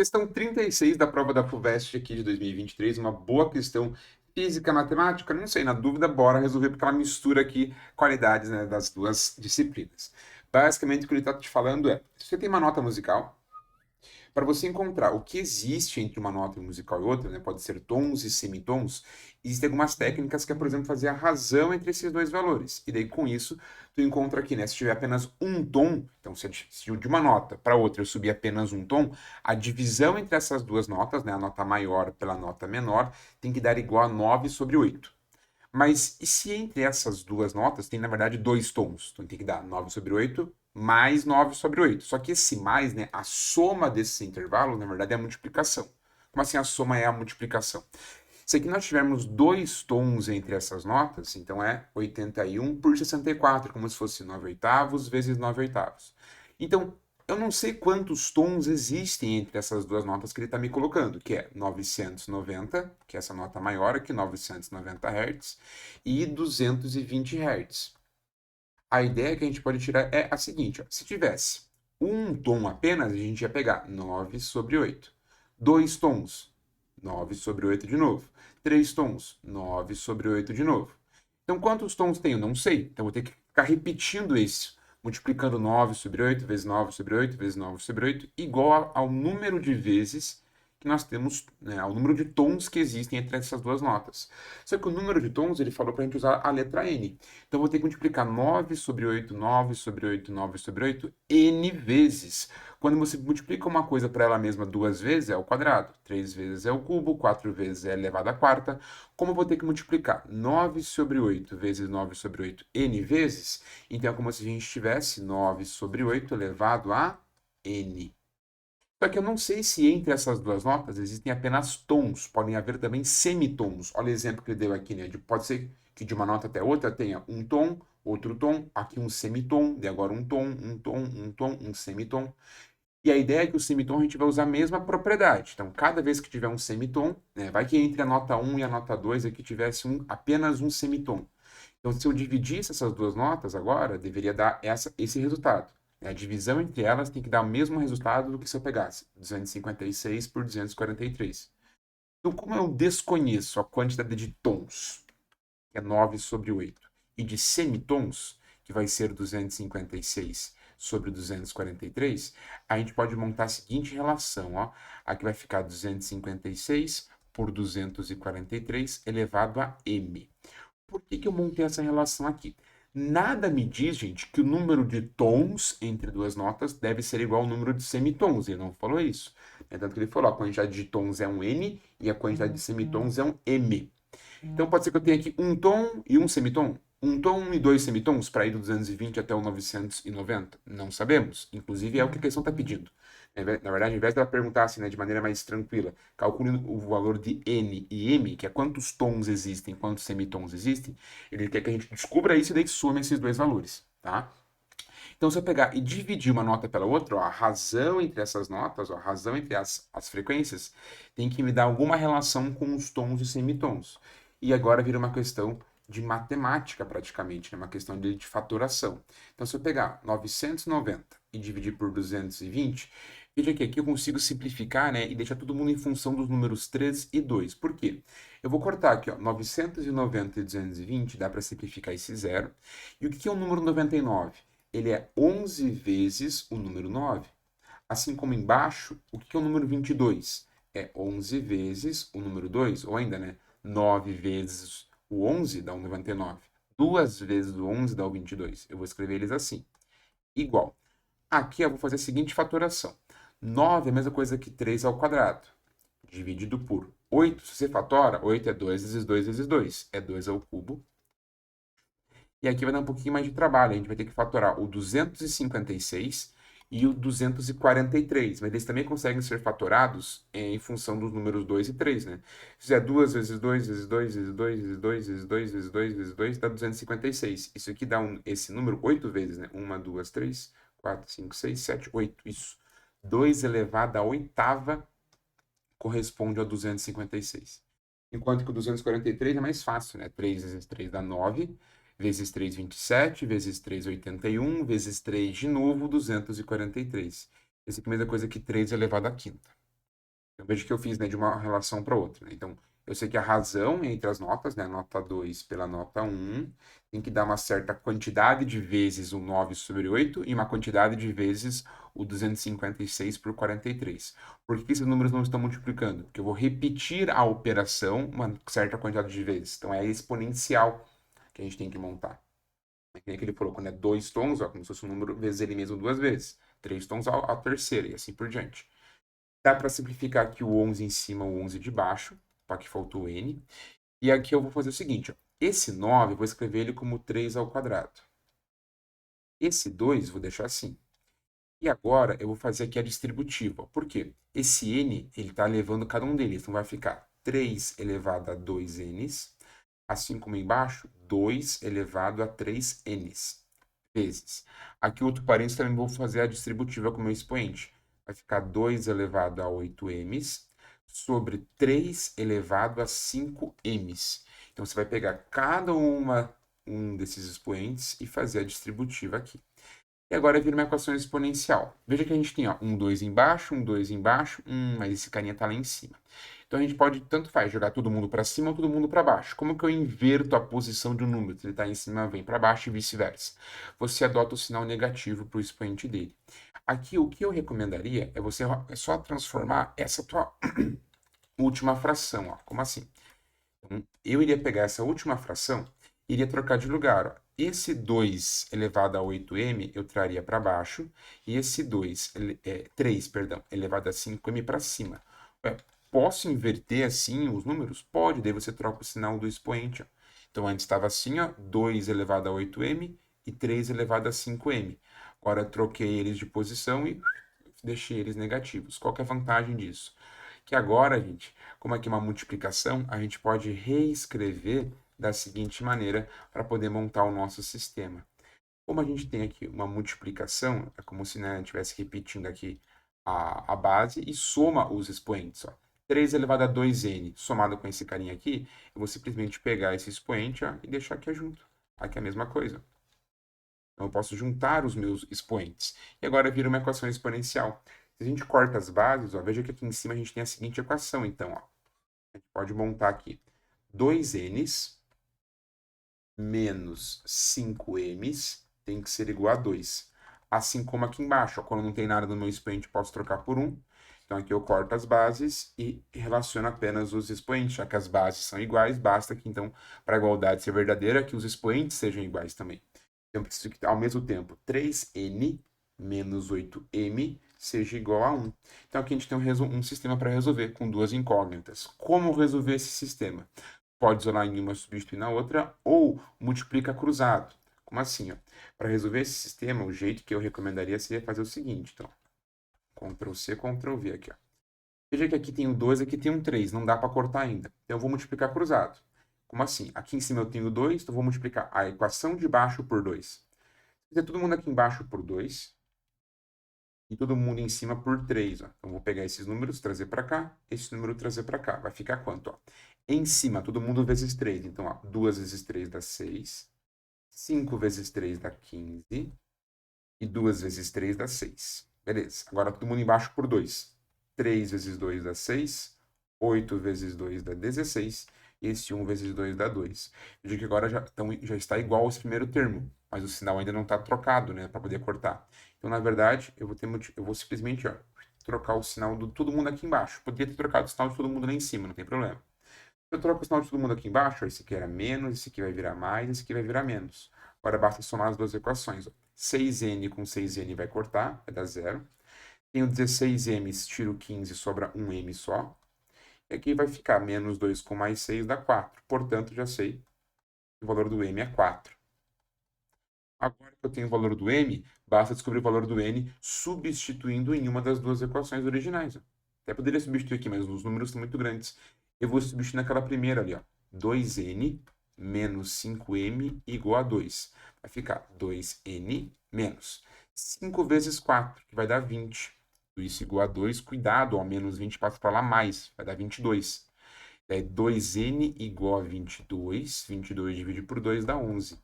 Questão 36 da prova da FUVEST aqui de 2023, uma boa questão física, matemática, não sei, na dúvida, bora resolver, porque ela mistura aqui qualidades, né, das duas disciplinas. Basicamente, o que ele está te falando é, se você tem uma nota musical, para você encontrar o que existe entre uma nota musical e outra, né, pode ser tons e semitons, existem algumas técnicas que é, por exemplo, fazer a razão entre esses dois valores. E daí, com isso, tu encontra aqui, né, se tiver apenas um tom, então se de uma nota para outra eu subir apenas um tom, a divisão entre essas duas notas, né, a nota maior pela nota menor, tem que dar igual a 9/8. Mas e se entre essas duas notas tem, na verdade, dois tons? Então tem que dar 9/8 mais 9/8. Só que esse mais, né, a soma desses intervalos, na verdade, é a multiplicação. Como assim a soma é a multiplicação? Se aqui nós tivermos dois tons entre essas notas, então é 81/64, como se fosse 9/8 vezes 9/8. Então, eu não sei quantos tons existem entre essas duas notas que ele está me colocando, que é 990, que é essa nota maior aqui, 990 Hz, e 220 Hz. A ideia que a gente pode tirar é a seguinte, ó, se tivesse um tom apenas, a gente ia pegar 9/8. Dois tons, 9/8 de novo. Três tons, 9/8 de novo. Então, quantos tons tem? Eu não sei. Então, vou ter que ficar repetindo isso, multiplicando 9/8 vezes 9/8 vezes 9/8, igual ao número de vezes que nós temos, né, ao número de tons que existem entre essas duas notas. Só que o número de tons, ele falou para a gente usar a letra N. Então, eu vou ter que multiplicar 9/8, 9/8, 9/8, N vezes. Quando você multiplica uma coisa para ela mesma duas vezes, é o quadrado. Três vezes é o cubo, quatro vezes é elevado à quarta. Como eu vou ter que multiplicar 9/8 vezes 9/8 N vezes, então é como se a gente tivesse 9/8 elevado a N. Só que eu não sei se entre essas duas notas existem apenas tons, podem haver também semitons. Olha o exemplo que ele deu aqui, né? Pode ser que de uma nota até outra tenha um tom, outro tom, aqui um semitom, e agora um tom, um tom, um tom, um semitom. E a ideia é que o semitom a gente vai usar a mesma propriedade. Então, cada vez que tiver um semitom, né, vai que entre a nota 1 e a nota 2 aqui tivesse apenas um semitom. Então, se eu dividisse essas duas notas agora, deveria dar esse resultado. A divisão entre elas tem que dar o mesmo resultado do que se eu pegasse 256 por 243. Então, como eu desconheço a quantidade de tons, que é 9/8, e de semitons, que vai ser 256 sobre 243, a gente pode montar a seguinte relação, ó. Aqui vai ficar 256 por 243 elevado a m. Por que eu montei essa relação aqui? Nada me diz, gente, que o número de tons entre duas notas deve ser igual ao número de semitons. Ele não falou isso. É tanto que ele falou, a quantidade de tons é um N e a quantidade de semitons é um M. Então pode ser que eu tenha aqui um tom e um semitom. Um tom e dois semitons para ir do 220 até o 990? Não sabemos. Inclusive é o que a questão está pedindo. Na verdade, ao invés dela perguntar assim, né, de maneira mais tranquila, calcule o valor de N e M, que é quantos tons existem, quantos semitons existem, ele quer que a gente descubra isso e daí some esses dois valores, tá? Então, se eu pegar e dividir uma nota pela outra, ó, a razão entre essas notas, ó, a razão entre as frequências, tem que me dar alguma relação com os tons e semitons. E agora vira uma questão de matemática, praticamente, né? Uma questão de fatoração. Então, se eu pegar 990 e dividir por 220, veja que aqui eu consigo simplificar, né, e deixar todo mundo em função dos números 3 e 2. Por quê? Eu vou cortar aqui, ó, 990 e 220, dá para simplificar esse zero. E o que é o número 99? Ele é 11 vezes o número 9. Assim como embaixo, o que é o número 22? É 11 vezes o número 2, ou ainda, né? 9 vezes o 11 dá o 99. 2 vezes o 11 dá o 22. Eu vou escrever eles assim. Igual. Aqui eu vou fazer a seguinte fatoração. 9 é a mesma coisa que 3 ao quadrado, dividido por 8. Se você fatora, 8 é 2 vezes 2 vezes 2. É 2 ao cubo. E aqui vai dar um pouquinho mais de trabalho. A gente vai ter que fatorar o 256 e o 243. Mas eles também conseguem ser fatorados em função dos números 2 e 3, né? Se fizer 2 vezes 2 vezes 2 vezes 2 vezes 2 vezes 2 vezes 2 vezes 2, dá 256. Isso aqui dá esse número 8 vezes, né? 1, 2, 3, 4, 5, 6, 7, 8. Isso. 2 elevado à oitava corresponde ao 256. Enquanto que o 243 é mais fácil, né? 3 vezes 3 dá 9, vezes 3, 27, vezes 3, 81, vezes 3 de novo, 243. Esse aqui é a mesma coisa que 3 elevado à quinta. Eu vejo que eu fiz, né, de uma relação para outra, né? Então, eu sei que a razão entre as notas, né, a nota 2 pela nota 1, tem que dar uma certa quantidade de vezes o 9 sobre 8 e uma quantidade de vezes o 256 por 43. Por que esses números não estão multiplicando? Porque eu vou repetir a operação uma certa quantidade de vezes. Então, é a exponencial que a gente tem que montar. É que nem que ele falou, quando é 2 tons, ó, como se fosse um número vezes ele mesmo duas vezes. 3 tons ao terceiro e assim por diante. Dá para simplificar aqui o 11 em cima, o 11 de baixo, para que faltou o n. E aqui eu vou fazer o seguinte, ó. Esse 9, eu vou escrever ele como 3 ao quadrado. Esse 2, vou deixar assim. E agora eu vou fazer aqui a distributiva. Por quê? Esse n, ele está levando cada um deles. Então vai ficar 3 elevado a 2n's, assim como embaixo, 2 elevado a 3n's vezes. Aqui outro parênteses também vou fazer a distributiva com o meu expoente. Vai ficar 2 elevado a 8m's sobre 3 elevado a 5m's. Então, você vai pegar cada um desses expoentes e fazer a distributiva aqui. E agora vira uma equação exponencial. Veja que a gente tem ó, um 2 embaixo, mas esse carinha está lá em cima. Então a gente pode, tanto faz, jogar todo mundo para cima ou todo mundo para baixo. Como que eu inverto a posição de um número? Se ele está em cima, vem para baixo e vice-versa. Você adota o sinal negativo para o expoente dele. Aqui, o que eu recomendaria é você só transformar essa tua última fração. Ó. Como assim? Então, eu iria pegar essa última fração e iria trocar de lugar. Ó. Esse 2 elevado a 8m eu traria para baixo, e esse 3, perdão, elevado a 5m para cima. Posso inverter assim os números? Pode, daí você troca o sinal do expoente. Ó. Então, antes estava assim, ó, 2 elevado a 8m e 3 elevado a 5m. Agora, eu troquei eles de posição e deixei eles negativos. Qual que é a vantagem disso? Que agora, gente, como aqui é uma multiplicação, a gente pode reescrever da seguinte maneira para poder montar o nosso sistema. Como a gente tem aqui uma multiplicação, é como se né, estivesse repetindo aqui a base e soma os expoentes. Ó. 3 elevado a 2n somado com esse carinha aqui, eu vou simplesmente pegar esse expoente ó, e deixar aqui junto. Aqui é a mesma coisa. Então, eu posso juntar os meus expoentes. E agora vira uma equação exponencial. Se a gente corta as bases, ó, veja que aqui em cima a gente tem a seguinte equação. Então, ó, a gente pode montar aqui 2n's menos 5m's tem que ser igual a 2. Assim como aqui embaixo, ó, quando não tem nada no meu expoente, posso trocar por 1. Então, aqui eu corto as bases e relaciono apenas os expoentes. Já que as bases são iguais, basta que, então, para a igualdade ser verdadeira, que os expoentes sejam iguais também. Eu preciso que, ao mesmo tempo, 3n menos 8m seja igual a 1. Então, aqui a gente tem um sistema para resolver, com duas incógnitas. Como resolver esse sistema? Pode isolar em uma, substituir na outra, ou multiplica cruzado. Como assim? Para resolver esse sistema, o jeito que eu recomendaria seria fazer o seguinte. Então, Ctrl C, Ctrl V aqui. Ó. Veja que aqui tem um 2, aqui tem um 3. Não dá para cortar ainda. Então, eu vou multiplicar cruzado. Como assim? Aqui em cima eu tenho 2, então eu vou multiplicar a equação de baixo por 2. Fizer todo mundo aqui embaixo por 2 e todo mundo em cima por 3. Ó. Então, vou pegar esses números, trazer para cá, esse número trazer para cá. Vai ficar quanto? Ó? Em cima, todo mundo vezes 3. Então, ó, 2 vezes 3 dá 6. 5 vezes 3 dá 15. E 2 vezes 3 dá 6. Beleza. Agora, todo mundo embaixo por 2. 3 vezes 2 dá 6. 8 vezes 2 dá 16. E esse 1 vezes 2 dá 2. Veja que agora já está igual esse primeiro termo, mas o sinal ainda não está trocado, né, para poder cortar. Então, na verdade, eu vou simplesmente ó, trocar o sinal de todo mundo aqui embaixo. Poderia ter trocado o sinal de todo mundo lá em cima, não tem problema. Se eu troco o sinal de todo mundo aqui embaixo, ó, esse aqui era menos, esse aqui vai virar mais, esse aqui vai virar menos. Agora basta somar as duas equações. Ó. 6n com 6n vai cortar, vai dar 0. Tenho 16m, tiro 15, sobra 1m só. E aqui vai ficar menos 2 com mais 6 dá 4. Portanto, já sei que o valor do m é 4. Agora que eu tenho o valor do m, basta descobrir o valor do n substituindo em uma das duas equações originais. Ó. Até poderia substituir aqui, mas os números são muito grandes. Eu vou substituir naquela primeira ali, ó. 2n menos 5m igual a 2. Vai ficar 2n menos 5 vezes 4, que vai dar 20. Isso igual a 2. Cuidado, ó, menos 20 passa para lá mais, vai dar 22. Daí 2n igual a 22. 22 dividido por 2 dá 11.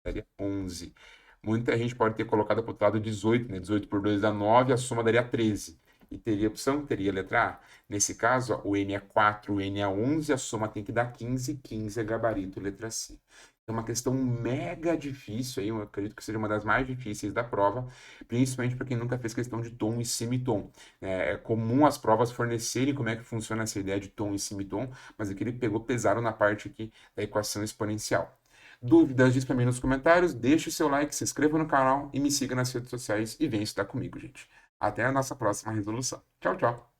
Daria 11. Muita gente pode ter colocado para o outro lado 18, né? 18 por 2 dá 9, a soma daria 13. E teria opção? Teria letra A. Nesse caso, ó, o N é 4, o N é 11, a soma tem que dar 15, 15 é gabarito, letra C. É uma questão mega difícil, aí, eu acredito que seja uma das mais difíceis da prova, principalmente para quem nunca fez questão de tom e semitom. É comum as provas fornecerem como é que funciona essa ideia de tom e semitom, mas aqui ele pegou pesado na parte aqui da equação exponencial. Dúvidas, diz para mim nos comentários, deixe o seu like, se inscreva no canal e me siga nas redes sociais e venha estudar comigo, gente. Até a nossa próxima resolução. Tchau, tchau!